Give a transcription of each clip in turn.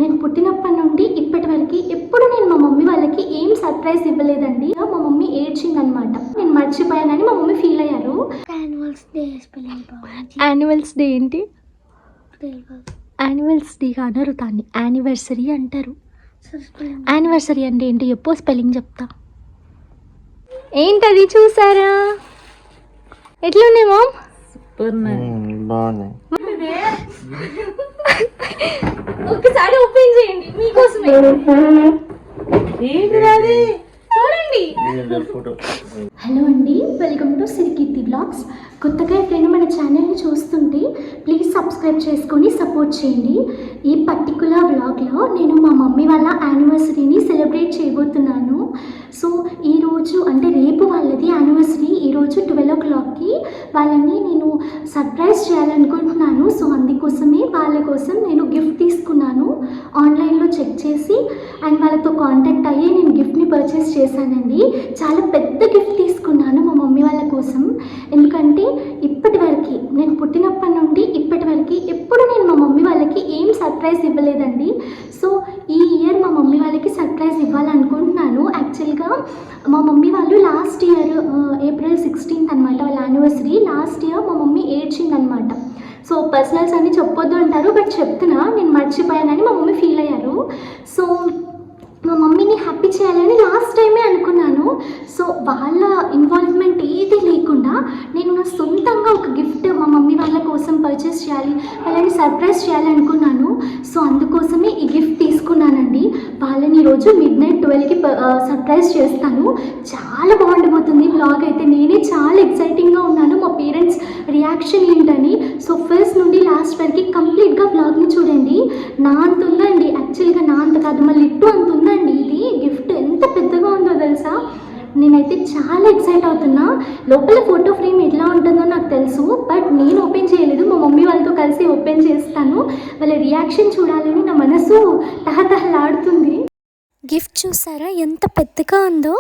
నేను పుట్టినప్పటి నుండి ఇప్పటి వరకు ఎప్పుడు నేను మా మమ్మీ వాళ్ళకి ఏం సర్ప్రైజ్ ఇవ్వలేదండి. మా మమ్మీ ఏడ్చిందనమాట. నేను మర్చిపోయానని మా మమ్మీ ఫీల్ అయ్యారు. యాన్యువల్స్ డే ఏంటి? యాన్యువల్స్ డే అనరు, దాన్ని యానివర్సరీ అంటారు. యానివర్సరీ అంటే ఏంటి చెప్పు, స్పెల్లింగ్ చెప్తా. ఏంటది చూసారా ఎట్లున్నాయి మామ్? ఒకసారి ఓపెన్ చేయండి మీకోసమే. చూడండి. హలో అండి, వెల్కమ్ టు సిరికీర్తి బ్లాగ్స్. కొత్తగా ఎప్పుడైనా మన ఛానల్ని చూస్తుంటే ప్లీజ్ సబ్స్క్రైబ్ చేసుకొని సపోర్ట్ చేయండి. ఈ పర్టికులర్ బ్లాగ్లో నేను మా మమ్మీ వాళ్ళ యానివర్సరీని సెలబ్రేట్ చేయబోతున్నాను. సో ఈరోజు అంటే రేపు వాళ్ళది యానివర్సరీ. ఈరోజు 12 o'clockకి వాళ్ళని నేను సర్ప్రైజ్ చేయాలనుకుంటున్నాను. సో అందుకోసమే వాళ్ళ కోసం నేను గిఫ్ట్ తీసుకున్నాను. ఆన్లైన్లో చెక్ చేసి అండ్ వాళ్ళతో కాంటాక్ట్ అయ్యి నేను గిఫ్ట్ని పర్చేస్ చేశానండి. చాలా పెద్ద గిఫ్ట్ తీసుకున్నాను మా మమ్మీ వాళ్ళ కోసం. ఎందుకంటే ఇప్పటి వరకు నేను పుట్టినప్పటి నుండి ఇప్పటి వరకు ఎప్పుడు నేను మా మమ్మీ వాళ్ళకి ఏం సర్ప్రైజ్ ఇవ్వలేదండి. సో ఈ ఇయర్ మా మమ్మీ వాళ్ళకి సర్ప్రైజ్ ఇవ్వాలనుకుంటున్నాను. యాక్చువల్గా మా మమ్మీ వాళ్ళు లాస్ట్ ఇయర్ April 16th అనమాట వాళ్ళ యానివర్సరీ. లాస్ట్ ఇయర్ మా మమ్మీ ఏడ్చిందనమాట. సో పర్సనల్స్ అన్నీ చెప్పొద్దు అంటారు, బట్ చెప్తున్నా, నేను మర్చిపోయానని మా మమ్మీ ఫీల్ అయ్యారు. సో మా మమ్మీని హ్యాపీ చేయాలని లాస్ట్ టైమే అనుకున్నాను. సో వాళ్ళ ఇన్వాల్వ్మెంట్ ఏది లేకుండా నేను నా సొంతంగా ఒక గిఫ్ట్ మా మమ్మీ వాళ్ళ కోసం పర్చేస్ చేయాలి, వాళ్ళని సర్ప్రైజ్ చేయాలి అనుకున్నాను. సో అందుకోసమే ఈ గిఫ్ట్ తీసుకున్నానండి. వాళ్ళని ఈరోజు midnight 12కి సర్ప్రైజ్ చేస్తాను. చాలా బాగుండబోతుంది బ్లాగ్ అయితే. నేనే చాలా ఎక్సైటింగ్గా ఉన్నాను మా పేరెంట్స్ రియాక్షన్ ఏంటని. సో ఫస్ట్ నుండి లాస్ట్ వరకు కంప్లీట్గా బ్లాగ్ని చూడండి. నా అంత ఉందండి, యాక్చువల్గా నా అంత కాదు, మళ్ళీ ఇట్టు అంత ఉందండి. ఇది గిఫ్ట్ ఎంత పెద్దగా ఉందో తెలుసా. నేనైతే చాలా ఎక్సైట్ అవుతున్నా. లోపల ఫోటో ఫ్రేమ్ ఎట్లా ఉంటుందో నాకు తెలుసు, బట్ నేను ఓపెన్ చేయలేదు. మా మమ్మీ వాళ్ళతో కలిసి ఓపెన్ చేస్తాను. వాళ్ళ రియాక్షన్ చూడాలని నా మనసు తహతహలాడుతుంది. గిఫ్ట్ చూసారా ఎంత పెద్దగా ఉందో.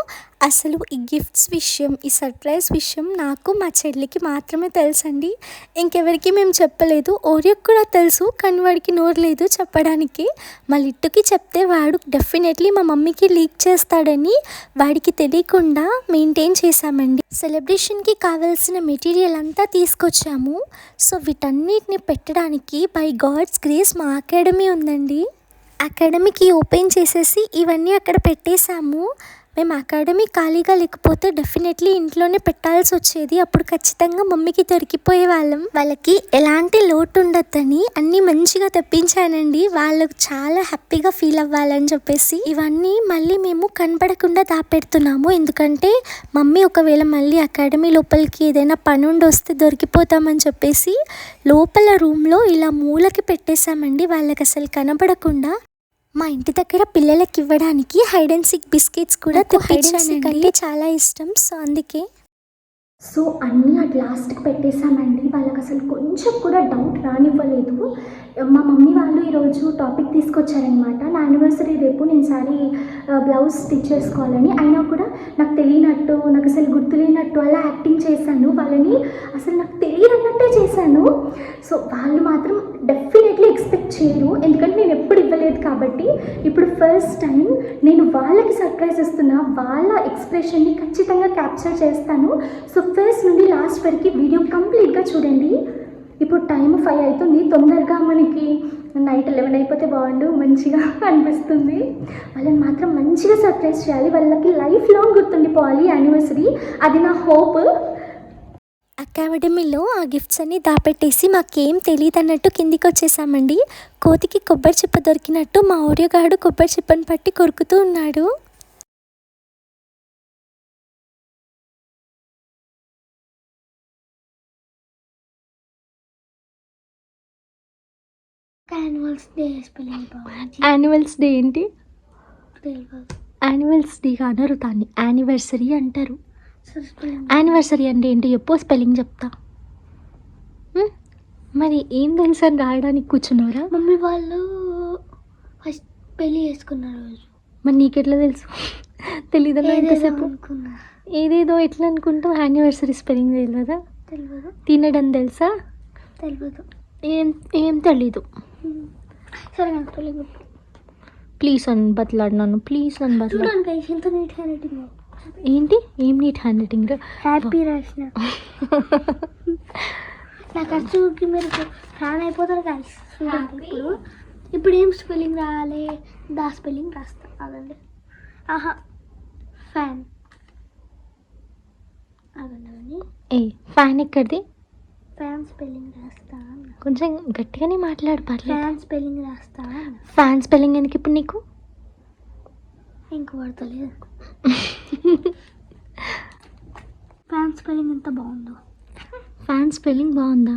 అసలు ఈ గిఫ్ట్స్ విషయం, ఈ సర్ప్రైజ్ విషయం నాకు మా చెల్లికి మాత్రమే తెలుసండి. ఇంకెవరికి మేము చెప్పలేదు. ఓరియోకి కూడా తెలుసు, కానీ వాడికి నోరు లేదు చెప్పడానికి. మా లిట్టుకి చెప్తే వాడు డెఫినెట్లీ మా మమ్మీకి లీక్ చేస్తాడని వాడికి తెలియకుండా మెయింటైన్ చేశామండి. సెలబ్రేషన్కి కావాల్సిన మెటీరియల్ అంతా తీసుకొచ్చాము. సో వీటన్నిటిని పెట్టడానికి బై గాడ్స్ గ్రేస్ మా అకాడమీ ఉందండి. అకాడమీకి ఓపెన్ చేసేసి ఇవన్నీ అక్కడ పెట్టేశాము. మేము అకాడమీ ఖాళీగా లేకపోతే డెఫినెట్లీ ఇంట్లోనే పెట్టాల్సి వచ్చేది. అప్పుడు ఖచ్చితంగా మమ్మీకి దొరికిపోయే వాళ్ళం. వాళ్ళకి ఎలాంటి లోటు ఉండొద్దని అన్నీ మంచిగా తెప్పించానండి. వాళ్ళకు చాలా హ్యాపీగా ఫీల్ అవ్వాలని చెప్పేసి ఇవన్నీ మళ్ళీ మేము కనపడకుండా దాపెడుతున్నాము. ఎందుకంటే మమ్మీ ఒకవేళ మళ్ళీ అకాడమీ లోపలికి ఏదైనా పని ఉండి వస్తే దొరికిపోతామని చెప్పేసి లోపల రూమ్లో ఇలా మూలకి పెట్టేశామండి, వాళ్ళకి అసలు కనపడకుండా. మా ఇంటి దగ్గర పిల్లలకి ఇవ్వడానికి హైడ్ అండ్ సీక్ బిస్కెట్స్ కూడా తెప్పించానండి. చాలా ఇష్టం. సో అందుకే సో అన్నీ అట్ లాస్ట్కి పెట్టేశామండి. వాళ్ళకి అసలు కొంచెం కూడా డౌట్ రానివ్వలేదు. మా మమ్మీ వాళ్ళు ఈరోజు టాపిక్ తీసుకొచ్చారనమాట. నా యానివర్సరీ రేపు, నేను సారీ బ్లౌజ్ స్టిచ్ చేసుకోవాలని. అయినా కూడా నాకు తెలియనట్టు, నాకు అసలు గుర్తులేనట్టు అలా యాక్టింగ్ చేశాను. వాళ్ళని అసలు నాకు తెలియనట్టే చేశాను. సో వాళ్ళు మాత్రం డెఫినెట్లీ ఎక్స్పెక్ట్ చేయరు, ఎందుకంటే నేను ఎప్పుడు ఇవ్వలేదు కాబట్టి. ఇప్పుడు ఫస్ట్ టైం నేను వాళ్ళకి సర్ప్రైజ్ ఇస్తున్నా. వాళ్ళ ఎక్స్ప్రెషన్ని ఖచ్చితంగా క్యాప్చర్ చేస్తాను. సో ఫస్ట్ నుండి లాస్ట్ వరకు వీడియో కంప్లీట్గా చూడండి. ఇప్పుడు టైం 5 అవుతుంది. తొందరగా మనకి నైట్ 11 అయిపోతే బాగుండు, మంచిగా అనిపిస్తుంది. వాళ్ళని మాత్రం మంచిగా సర్ప్రైజ్ చేయాలి. వాళ్ళకి లైఫ్ లాంగ్ గుర్తుండిపోవాలి యానివర్సరీ, అది నా హోప్. అకాడమీలో ఆ గిఫ్ట్స్ అన్నీ దాపెట్టేసి మాకేం తెలియదు అన్నట్టు కిందికి వచ్చేసామండి. కోతికి కొబ్బరి చిప్ప దొరికినట్టు మా ఓరియోగాడు కొబ్బరి చిప్పని పట్టి కొరుకుతూ ఉన్నాడు. యాన్యువల్స్ డే ఏంటి? యాన్యువల్స్ డే అనరు, దాన్ని యానివర్సరీ అంటారు. యానివర్సరీ అంటే ఏంటి చెప్పు, స్పెల్లింగ్ చెప్తా. మరి ఏం తెలుసు అని రాయడానికి కూర్చున్నారా? మమ్మీ వాళ్ళు ఫస్ట్ పెళ్ళి చేసుకున్న రోజు. మరి నీకెట్లా తెలుసు? తెలీదా ఎంతసేపు? ఏదేదో ఎట్లా అనుకుంటావు? యానివర్సరీ స్పెల్లింగ్ తెలియదా? తెలియదు. తినడం తెలుసా? తెలియదు. ఏం తెలీదు. సరే నాకు తెలియదు. ప్లీజ్ అని బతలాడినాను, ప్లీజ్ అని బతలాడు. చూడండి guys, ఎంత నీట్ హ్యాండ్ రైటింగ్. ఏంటి ఏం నీట్ హ్యాండ్ రైటింగ్? హ్యాపీ రాసిన. నాకు అసలుకి మీరు ఫ్యాన్ అయిపోతారు guys. చూడండి ఇప్పుడు ఏం స్పెల్లింగ్ రాయాలి? దా స్పెల్లింగ్ రాస్తా అదండి. ఆహా ఫ్యాన్ అదండి. ఏ ఫ్యాన్ ఎక్కడిది? ఫ్యాన్ స్పెల్లింగ్ రాస్తా. కొంచెం గట్టిగానే మాట్లాడు పర్లేదు. ఫ్యాన్ స్పెల్లింగ్ రాస్తా. ఫ్యాన్ స్పెల్లింగ్ ఎందుకు ఇప్పుడు నీకు? ఇంక పడతలేదు. ఫ్యాన్ స్పెల్లింగ్ ఎంత బాగుందో. ఫ్యాన్ స్పెల్లింగ్ బాగుందా?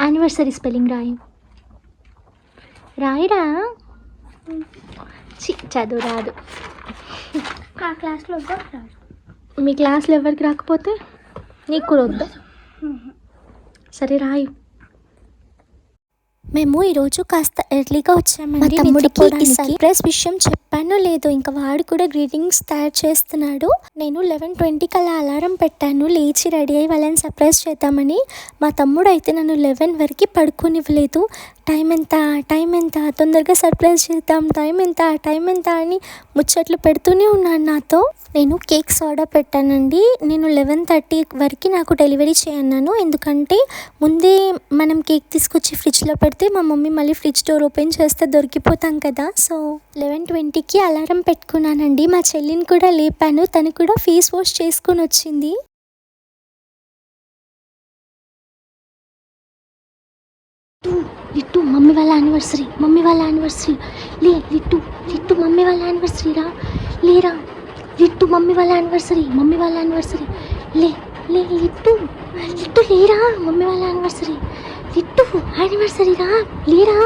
యానివర్సరీ స్పెల్లింగ్ రాయిరా. చదువు రాదు. ఆ క్లాస్లో రాదు. మీ క్లాస్లో ఎవరికి రాకపోతే నీకు కూడా వద్దా? సరే రాయి. మేము ఈరోజు కాస్త ఎర్లీగా వచ్చామండి. తమ్ముడికి ఈ సర్ప్రైజ్ విషయం చెప్పానో లేదో, ఇంకా వాడు కూడా గ్రీటింగ్స్ తయారు చేస్తున్నాడు. నేను 11:20కి అలా అలారం పెట్టాను, లేచి రెడీ అయ్యి వాళ్ళని సర్ప్రైజ్ చేద్దామని. మా తమ్ముడు అయితే నన్ను 11 వరకు పడుకోనివ్వలేదు. టైం ఎంత తొందరగా సర్ప్రైజ్ చేద్దాం, టైం ఎంత అని ముచ్చట్లు పెడుతూనే ఉన్నాడు నాతో. నేను కేక్స్ ఆర్డర్ పెట్టానండి. నేను 11:30 వరకు నాకు డెలివరీ చేయన్నాను, ఎందుకంటే ముందే మనం కేక్ తీసుకొచ్చి ఫ్రిడ్జ్లో పెడితే మా మమ్మీ మళ్ళీ ఫ్రిడ్జ్ డోర్ ఓపెన్ చేస్తే దొరికిపోతాం కదా. సో 11:20కి అలారం పెట్టుకున్నానండి. మా చెల్లిని కూడా లేపాను, తను కూడా ఫేస్ వాష్ చేసుకొని వచ్చింది. లిట్టు మమ్మీ వాళ్ళ యానివర్సరీ లే. లిట్టు మమ్మీ వాళ్ళ యానివర్సరీ లేరా. లిట్టు మమ్మీ వాళ్ళ యానివర్సరీ లే లిట్టు లేరా. మమ్మీ వాళ్ళ యానివర్సరీ లేరా.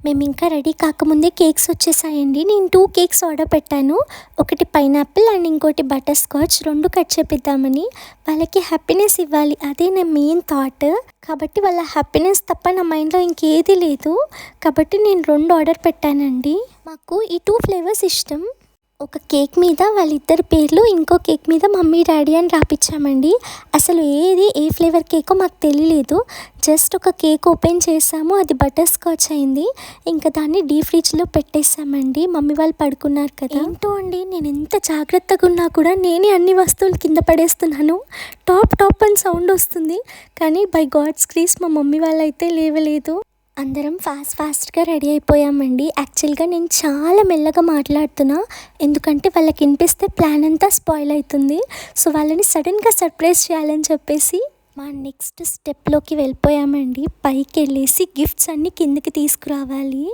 మేము ఇంకా రెడీ కాకముందే కేక్స్ వచ్చేసాయండి. నేను 2 కేక్స్ ఆర్డర్ పెట్టాను, ఒకటి పైనాపిల్ అండ్ ఇంకోటి బటర్ స్కాచ్. 2 కట్ చేపిద్దామని. వాళ్ళకి హ్యాపీనెస్ ఇవ్వాలి, అదే నా మెయిన్ థాట్. కాబట్టి వాళ్ళ హ్యాపీనెస్ తప్ప నా మైండ్లో ఇంకేది లేదు. కాబట్టి నేను 2 ఆర్డర్ పెట్టానండి. మాకు ఈ 2 ఫ్లేవర్స్ ఇష్టం. ఒక కేక్ మీద వాళ్ళిద్దరి పేర్లు, ఇంకో కేక్ మీద మమ్మీ డాడీ అని రాపించామండి. అసలు ఏ ఫ్లేవర్ కేకో మాకు తెలియలేదు. జస్ట్ ఒక కేక్ ఓపెన్ చేసాము, అది బటర్ స్కాచ్ అయింది. ఇంకా దాన్ని డీప్ ఫ్రిడ్జ్లో పెట్టేసామండి. మమ్మీ వాళ్ళు పడుకున్నారు కదా. ఏంటో అండి, నేను ఎంత జాగ్రత్తగా ఉన్నా కూడా నేనే అన్ని వస్తువులు కింద పడేస్తున్నాను. టాప్ అని సౌండ్ వస్తుంది, కానీ బై గాడ్స్ గ్రేస్ మా మమ్మీ వాళ్ళు అయితే లేవలేదు. అందరం ఫాస్ట్గా రెడీ అయిపోయామండి. యాక్చువల్గా నేను చాలా మెల్లగా మాట్లాడుతున్నా, ఎందుకంటే వాళ్ళకి వినిపిస్తే ప్లాన్ అంతా స్పాయిల్ అవుతుంది. సో వాళ్ళని సడన్గా సర్ప్రైజ్ చేయాలని చెప్పేసి మా నెక్స్ట్ స్టెప్లోకి వెళ్ళిపోయామండి. పైకి వెళ్ళేసి గిఫ్ట్స్ అన్నీ కిందకి తీసుకురావాలి.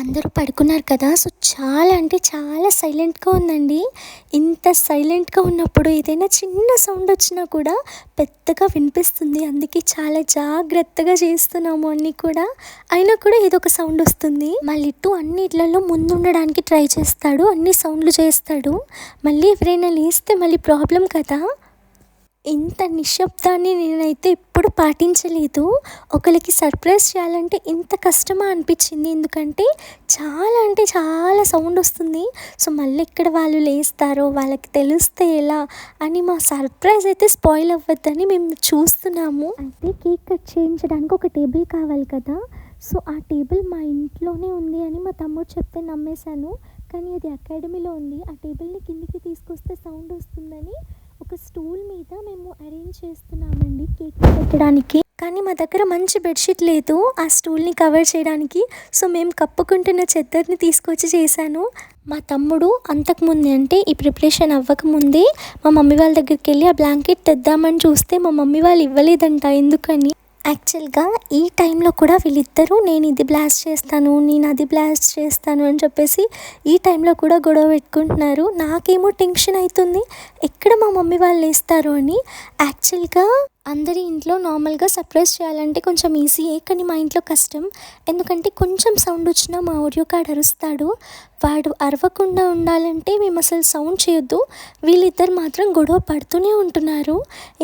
అందరూ పడుకున్నారు కదా. సో చాలా అంటే చాలా సైలెంట్గా ఉందండి. ఇంత సైలెంట్గా ఉన్నప్పుడు ఏదైనా చిన్న సౌండ్ వచ్చినా కూడా పెద్దగా వినిపిస్తుంది. అందుకే చాలా జాగ్రత్తగా చేస్తున్నాము అన్నీ కూడా. అయినా కూడా ఏదో ఒక సౌండ్ వస్తుంది. మా లిట్టు అన్నిట్లలో ముందు ఉండడానికి ట్రై చేస్తాడు, అన్ని సౌండ్లు చేస్తాడు. మళ్ళీ ఎవరైనా లేస్తే మళ్ళీ ప్రాబ్లం కదా. ఇంత నిశ్శబ్దాన్ని నేనైతే ఎప్పుడు పాటించలేదు. ఒకరికి సర్ప్రైజ్ చేయాలంటే ఇంత కష్టమా అనిపించింది, ఎందుకంటే చాలా అంటే చాలా సౌండ్ వస్తుంది. సో మళ్ళీ ఎక్కడ వాళ్ళు లేస్తారో, వాళ్ళకి తెలిస్తే ఎలా అని మా సర్ప్రైజ్ అయితే స్పాయిల్ అవ్వద్దని మేము చూస్తున్నాము. అయితే కేక్ కట్ చేయించడానికి ఒక టేబుల్ కావాలి కదా. సో ఆ టేబుల్ మా ఇంట్లోనే ఉంది అని మా తమ్ముడు చెప్తే నమ్మేశాను, కానీ అది అకాడమీలో ఉంది. ఆ టేబుల్ని కిందికి తీసుకొస్తే సౌండ్ వస్తుందని ఒక స్టూల్ మీద మేము అరేంజ్ చేస్తున్నామండి కేక్ పెట్టడానికి. కానీ మా దగ్గర మంచి బెడ్షీట్ లేదు ఆ స్టూల్ని కవర్ చేయడానికి. సో మేము కప్పుకుంటున్న చెద్దర్ని తీసుకొచ్చి చేశాను. మా తమ్ముడు అంతకుముందే, అంటే ఈ ప్రిపరేషన్ అవ్వకముందే మా మమ్మీ వాళ్ళ దగ్గరికి వెళ్ళి ఆ బ్లాంకెట్ తెద్దామని చూస్తే మా మమ్మీ వాళ్ళు ఇవ్వలేదంట. ఎందుకని? యాక్చువల్గా ఈ టైంలో కూడా వీళ్ళిద్దరూ నేను ఇది బ్లాస్ట్ చేస్తాను, నేను అది బ్లాస్ట్ చేస్తాను అని చెప్పేసి ఈ టైంలో కూడా గొడవ పెట్టుకుంటున్నారు. నాకేమో టెన్షన్ అవుతుంది, ఎక్కడ మా మమ్మీ వాళ్ళు వేస్తారు అని. యాక్చువల్గా అందరి ఇంట్లో నార్మల్గా సర్ప్రైజ్ చేయాలంటే కొంచెం ఈజీయే, కానీ మా ఇంట్లో కష్టం. ఎందుకంటే కొంచెం సౌండ్ వచ్చినా మా ఆడియో కార్డ్ అరుస్తాడు. వాడు అరవకుండా ఉండాలంటే మేము అసలు సౌండ్ చేయొద్దు. వీళ్ళిద్దరు మాత్రం గొడవ పడుతూనే ఉంటున్నారు.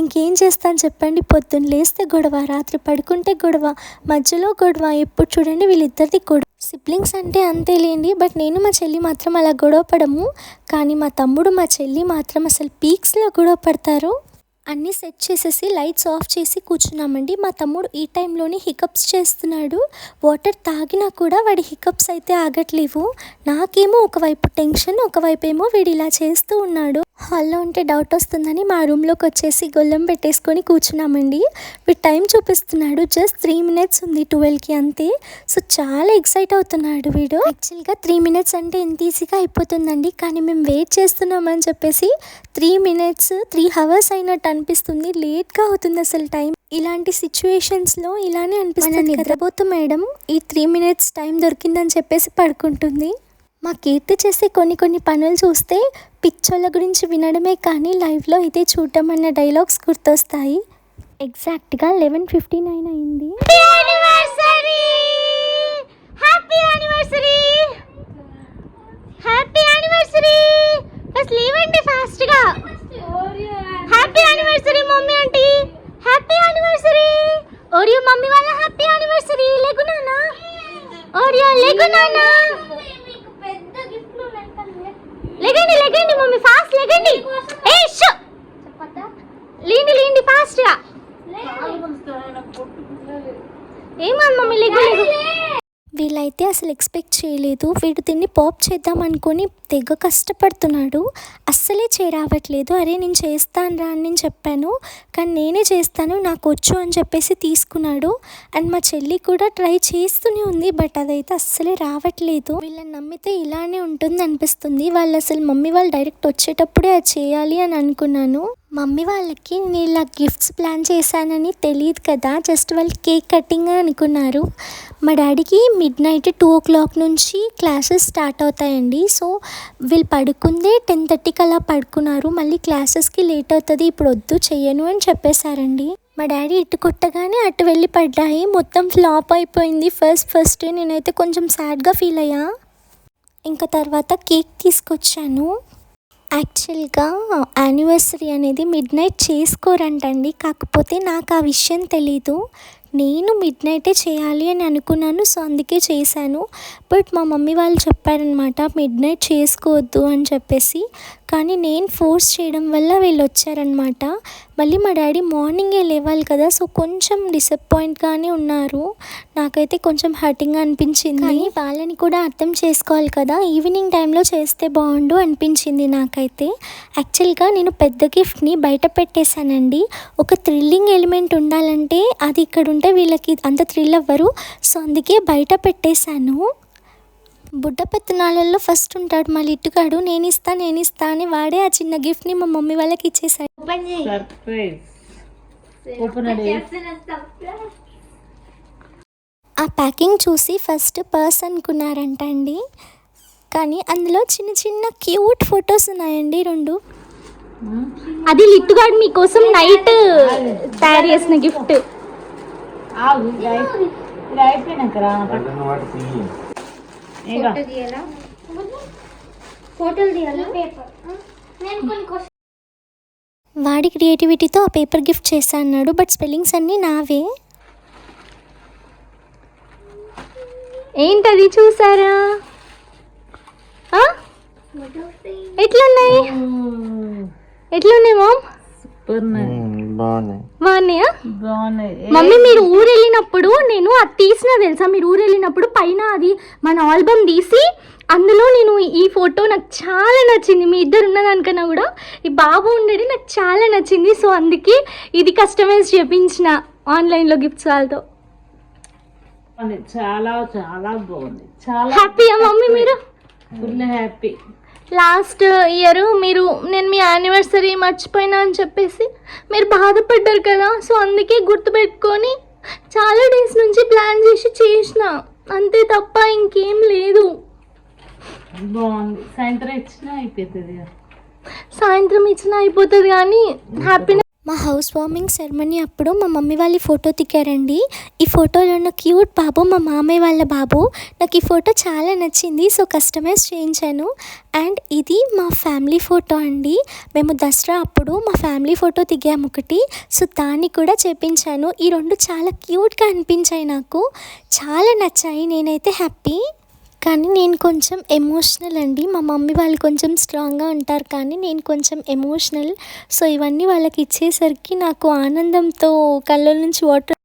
ఇంకేం చేస్తాను చెప్పండి, పొద్దున్న లేస్తే గొడవ, రాత్రి పడుకుంటే గొడవ, మధ్యలో గొడవ, ఎప్పుడు చూడండి వీళ్ళిద్దరిది గొడవ. సిబ్లింగ్స్ అంటే అంతేలేండి, బట్ నేను మా చెల్లి మాత్రం అలా గొడవ పడము. కానీ మా తమ్ముడు మా చెల్లి మాత్రం అసలు పీక్స్లో గొడవ పడతారు. అన్నీ సెట్ చేసేసి లైట్స్ ఆఫ్ చేసి కూర్చున్నామండి. మా తమ్ముడు ఈ టైంలోనే హికప్స్ చేస్తున్నాడు. వాటర్ తాగినా కూడా వాడి హికప్స్ అయితే ఆగట్లేవు. నాకేమో ఒకవైపు టెన్షన్, ఒకవైపు ఏమో వీడు ఇలా చేస్తూ ఉన్నాడు. హాల్లో ఉంటే డౌట్ వస్తుందని మా రూమ్లోకి వచ్చేసి గొల్లెం పెట్టేసుకొని కూర్చున్నామండి. వీడు టైం చూపిస్తున్నాడు, జస్ట్ 3 minutes ఉంది 12కి అంతే. సో చాలా ఎక్సైట్ అవుతున్నాడు వీడు. యాక్చువల్గా 3 minutes అంటే ఎంత ఈజీగా అయిపోతుందండి, కానీ మేము వెయిట్ చేస్తున్నామని చెప్పేసి 3 minutes 3 hours అయినట్టు అనిపిస్తుంది. లేట్గా అవుతుంది అసలు టైం. ఇలాంటి సిచ్యువేషన్స్లో ఇలానే అనిపిస్తుంది. నిద్రపోతూ మేడం ఈ 3 minutes టైం దొరికిందని చెప్పేసి పడుకుంటుంది. మా కీర్తి చేసే కొన్ని పనులు చూస్తే పిక్చర్ల గురించి వినడమే కానీ లైవ్లో అయితే చూడటం అన్న డైలాగ్స్ గుర్తొస్తాయి. ఎగ్జాక్ట్గా 11:59 అయింది. ఓరియో మమ్మీ వాళ్ళ హ్యాపీ యానివర్సరీ. లేకు నానా, ఓరియో లేకు నానా, లేగండి లేగండి మమ్మీ, ఫాస్ట్ లేగండి. ఏ షో లేండి లేండి ఫాస్ట్ గా. ఏమన్నా మమ్మీ లేగు లేగు. వీళ్ళైతే అసలు ఎక్స్పెక్ట్ చేయలేదు. వీడు తిని పాప్ చేద్దాం అనుకొని తెగ కష్టపడుతున్నాడు. అస్సలే చేయరావట్లేదు. అరే నేను చేస్తాను రా అని నేను చెప్పాను, కానీ నేనే చేస్తాను నాకు వచ్చు అని చెప్పేసి తీసుకున్నాడు. అండ్ మా చెల్లి కూడా ట్రై చేస్తూనే ఉంది, బట్ అదైతే అస్సలే రావట్లేదు. వీళ్ళని నమ్మితే ఇలానే ఉంటుంది అనిపిస్తుంది. వాళ్ళు అసలు మమ్మీ వాళ్ళు డైరెక్ట్ వచ్చేటప్పుడే అది చేయాలి అని అనుకున్నాను. మమ్మీ వాళ్ళకి నేను ఇలా గిఫ్ట్స్ ప్లాన్ చేశానని తెలియదు కదా, జస్ట్ వాళ్ళు కేక్ కటింగ్ అనుకున్నారు. మా డాడీకి midnight 2 o'clock నుంచి క్లాసెస్ స్టార్ట్ అవుతాయండి. సో వీళ్ళు పడుకుందే 10:30కి అలా పడుకున్నారు. మళ్ళీ క్లాసెస్కి లేట్ అవుతుంది, ఇప్పుడు వద్దు చెయ్యను అని చెప్పేశారండి. మా డాడీ ఇటు కొట్టగానే అటు వెళ్ళి పడ్డాయి. మొత్తం ఫ్లాప్ అయిపోయింది. ఫస్ట్ నేనైతే కొంచెం సాడ్గా ఫీల్ అయ్యా. ఇంకా తర్వాత కేక్ తీసుకొచ్చాను. యాక్చువల్గా యానివర్సరీ అనేది midnight చేసుకోరంటండి, కాకపోతే నాకు ఆ విషయం తెలీదు. నేను midnight చేయాలి అని అనుకున్నాను, సో అందుకే చేశాను. బట్ మా మమ్మీ వాళ్ళు చెప్పారనమాట midnight చేసుకోవద్దు అని చెప్పేసి, కానీ నేను ఫోర్స్ చేయడం వల్ల వీళ్ళు వచ్చారనమాట. మళ్ళీ మా డాడీ మార్నింగే లేవాలి కదా, సో కొంచెం డిసప్పాయింట్గానే ఉన్నారు. నాకైతే కొంచెం హర్టింగ్ అనిపించింది, కానీ వాళ్ళని కూడా అర్థం చేసుకోవాలి కదా, ఈవినింగ్ టైంలో చేస్తే బాగుండు అనిపించింది నాకైతే. యాక్చువల్గా నేను పెద్ద గిఫ్ట్ని బయట పెట్టేశానండి. ఒక థ్రిల్లింగ్ ఎలిమెంట్ ఉండాలంటే అది ఇక్కడ ఉంటే వీళ్ళకి అంత థ్రిల్ అవ్వరు, సో అందుకే బయట పెట్టేశాను. బుడ్డ పెత్తనాళ్ళల్లో ఫస్ట్ ఉంటాడు మా లిట్టుగాడు. నేను ఇస్తా అని వాడే ఆ చిన్న గిఫ్ట్ని మా మమ్మీ వాళ్ళకి ఇచ్చేసాడు. ఆ ప్యాకింగ్ చూసి ఫస్ట్ పర్స్ అనుకున్నారంట అండి, కానీ అందులో చిన్న క్యూట్ ఫొటోస్ ఉన్నాయండి 2. అది లిట్టుగాడు మీకోసం నైట్ తయారు చేసిన గిఫ్ట్. వాడి క్రియేటివిటీతో ఆ పేపర్ గిఫ్ట్ చేశా అన్నాడు, బట్ స్పెల్లింగ్స్ అన్నీ నావే. ఏంటది చూసారా? ఎట్లున్నాయి మామ్? బాగున్నాయా? మమ్మీ మీరు ఊరు వెళ్ళినప్పుడు నేను అది తీసినా తెలుసా? మీరు ఊరు వెళ్ళినప్పుడు పైన అది మన ఆల్బమ్ తీసి అందులో నేను ఈ ఫోటో నాకు చాలా నచ్చింది. మీ ఇద్దరు ఉన్నదానికన్నా కూడా ఈ బాబు ఉండేది నాకు చాలా నచ్చింది. సో అందుకే ఇది కస్టమైజ్ చేయించిన ఆన్లైన్లో గిఫ్ట్స్ వాళ్ళతో. చాలా చాలా బాగుంది. చాలా హ్యాపీయా మమ్మీ? మీరు ఫుల్ హ్యాపీ. లాస్ట్ ఇయర్ నేను మీ యానివర్సరీ మర్చిపోయినా అని చెప్పేసి మీరు బాధపడ్డారు కదా, సో అందుకే గుర్తుపెట్టుకొని చాలా డేస్ నుంచి ప్లాన్ చేసిన, అంతే తప్ప ఇంకేం లేదు. బాగుంది. సాయంత్రం ఇచ్చినా అయిపోతుంది కానీ హ్యాపీ. మా హౌస్ వార్మింగ్ సెరమనీ అప్పుడు మా మమ్మీ వాళ్ళ ఫోటో దిగారండి. ఈ ఫోటోలో ఉన్న క్యూట్ బాబు మా మామయ్య వాళ్ళ బాబు. నాకు ఈ ఫోటో చాలా నచ్చింది, సో కస్టమైజ్ చేయించాను. అండ్ ఇది మా ఫ్యామిలీ ఫోటో అండి. మేము దసరా అప్పుడు మా ఫ్యామిలీ ఫోటో దిగాము ఒకటి, సో దాన్ని కూడా చేపించాను. ఈ 2 చాలా క్యూట్గా అనిపించాయి, నాకు చాలా నచ్చాయి. నేనైతే హ్యాపీ. కానీ నేను కొంచెం ఎమోషనల్ అండి. మా మమ్మీ వాళ్ళు కొంచెం స్ట్రాంగ్గా ఉంటారు కానీ నేను కొంచెం ఎమోషనల్. సో ఇవన్నీ వాళ్ళకి ఇచ్చేసరికి నాకు ఆనందంతో కళ్ళ నుంచి వాటర్.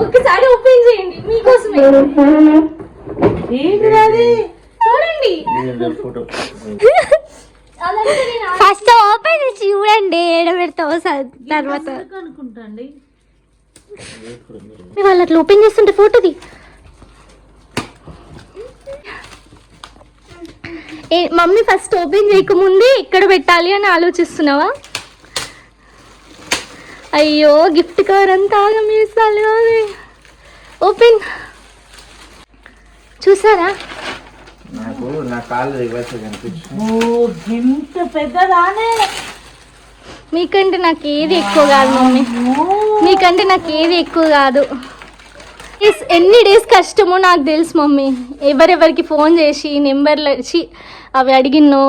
ఒకసారి ఓపెన్ చేయండి మీకోసమే. ఏంటిది చూడండి. అదంతా నేను ఫస్ట్ ఓపెన్ చేసి చూడండి, ఏడబెడతావు తర్వాత. అనుకుంటాండి. వాళ్ళు అట్లా ఓపెన్ చేస్తుంటే ఫోటోది. మమ్మీ ఫస్ట్ ఓపెన్ చేయకముందే ఎక్కడ పెట్టాలి అని ఆలోచిస్తున్నావా? అయ్యో గిఫ్ట్ కవర్ అంతా ఆగం చేస్తాను. ఓపెన్ చూసారా? నాకు నా కాళ్ళు రివర్స్ కనిపించింది. ఓ ఇంత పెద్దదానే. మీకంటే నాకు ఏది ఎక్కువ కాదు మమ్మీ, మీకంటే నాకు ఏది ఎక్కువ కాదు. ఎన్ని డేస్ కష్టమో నాకు తెలుసు మమ్మీ. ఎవరెవరికి ఫోన్ చేసి నెంబర్లు వచ్చి అవి అడిగినో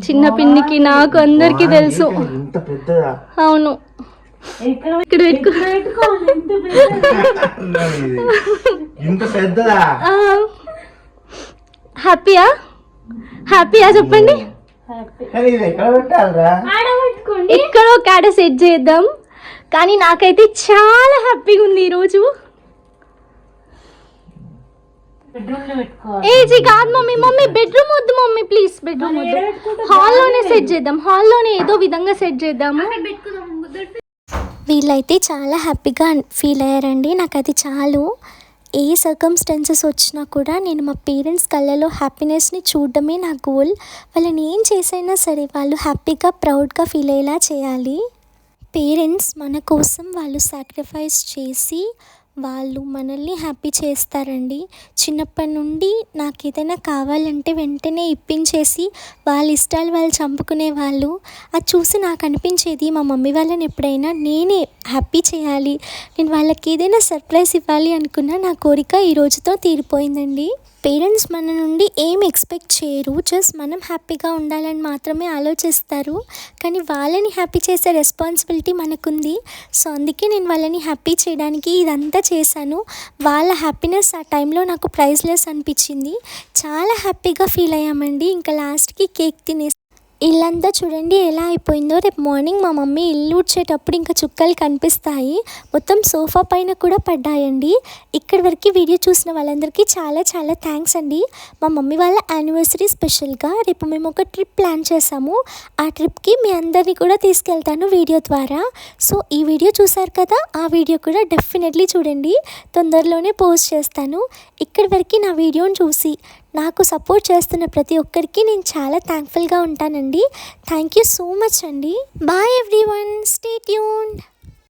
చిన్న పిన్నికి నాకు అందరికీ తెలుసు. ఇంత పెద్దదా? అవును. ఇక్కడ ఇక్కడ పెట్టుకో. పెట్టుకోవాలి. ఇంత పెద్దదా? ఇంత పెద్దదా? హ్యాపీయా? హ్యాపీయా చెప్పండి. హ్యాపీ. కానీ ఇది ఎక్కడ పెట్టాలరా? ఎక్కడో ఒక ఆడ సెట్ చేద్దాం. కానీ నాకైతే చాలా హ్యాపీగా ఉంది ఈరోజు. బెడ్రూమ్ లో పెట్టుకోవాలి. ఏజీ కాదు మమ్మీ. మమ్మీ బెడ్రూమ్ వద్దు మమ్మీ, ప్లీజ్ బెడ్రూమ్ వద్దు. హాల్లోనే సెట్ చేద్దాం. హాల్లోనే ఏదో విధంగా సెట్ చేద్దాము. వీళ్ళైతే చాలా హ్యాపీగా ఫీల్ అయ్యారండి. నాకు అది చాలు. ఏ సర్కమ్స్టెన్సెస్ వచ్చినా కూడా నేను మా పేరెంట్స్ కళ్ళలో హ్యాపీనెస్ని చూడడమే నా గోల్. వాళ్ళని ఏం చేసైనా సరే వాళ్ళు హ్యాపీగా ప్రౌడ్గా ఫీల్ అయ్యేలా చేయాలి. పేరెంట్స్ మన కోసం వాళ్ళు సాక్రిఫైస్ చేసి వాళ్ళు మనల్ని హ్యాపీ చేస్తారండి. చిన్నప్పటి నుండి నాకు ఏదైనా కావాలంటే వెంటనే ఇప్పించేసి వాళ్ళ ఇష్టాలు వాళ్ళు చంపుకునే వాళ్ళు. అది చూసి నాకు అనిపించేది మా మమ్మీ వాళ్ళని ఎప్పుడైనా నేనే హ్యాపీ చేయాలి, నేను వాళ్ళకి ఏదైనా సర్ప్రైజ్ ఇవ్వాలి అనుకున్న నా కోరిక ఈ రోజుతో తీరిపోయిందండి. పేరెంట్స్ మన నుండి ఏం ఎక్స్పెక్ట్ చేయరు, జస్ట్ మనం హ్యాపీగా ఉండాలని మాత్రమే ఆలోచిస్తారు. కానీ వాళ్ళని హ్యాపీ చేసే రెస్పాన్సిబిలిటీ మనకుంది. సో అందుకే నేను వాళ్ళని హ్యాపీ చేయడానికి ఇదంతా చేశాను. వాళ్ళ హ్యాపీనెస్ ఆ టైంలో నాకు ప్రైజ్లెస్ అనిపించింది. చాలా హ్యాపీగా ఫీల్ అయ్యామండి. ఇంకా లాస్ట్కి కేక్ తినేసి ఇల్లంతా చూడండి ఎలా అయిపోయిందో. రేపు మార్నింగ్ మా మమ్మీ ఇల్లు ఊడ్చేటప్పుడు ఇంకా చుక్కలు కనిపిస్తాయి. మొత్తం సోఫా పైన కూడా పడ్డాయండి. ఇక్కడి వరకు వీడియో చూసిన వాళ్ళందరికీ చాలా చాలా థ్యాంక్స్ అండి. మా మమ్మీ వాళ్ళ యానివర్సరీ స్పెషల్గా రేపు మేము ఒక ట్రిప్ ప్లాన్ చేసాము. ఆ ట్రిప్కి మీ అందరినీ కూడా తీసుకెళ్తాను వీడియో ద్వారా. సో ఈ వీడియో చూసారు కదా, ఆ వీడియో కూడా డెఫినెట్లీ చూడండి. తొందరలోనే పోస్ట్ చేస్తాను. ఇక్కడి వరకు నా వీడియోని చూసి నాకు సపోర్ట్ చేస్తున్న ప్రతి ఒక్కరికి నేను చాలా థ్యాంక్ఫుల్గా ఉంటానండి. థ్యాంక్ యూ సో మచ్ అండి. Bye everyone, stay tuned.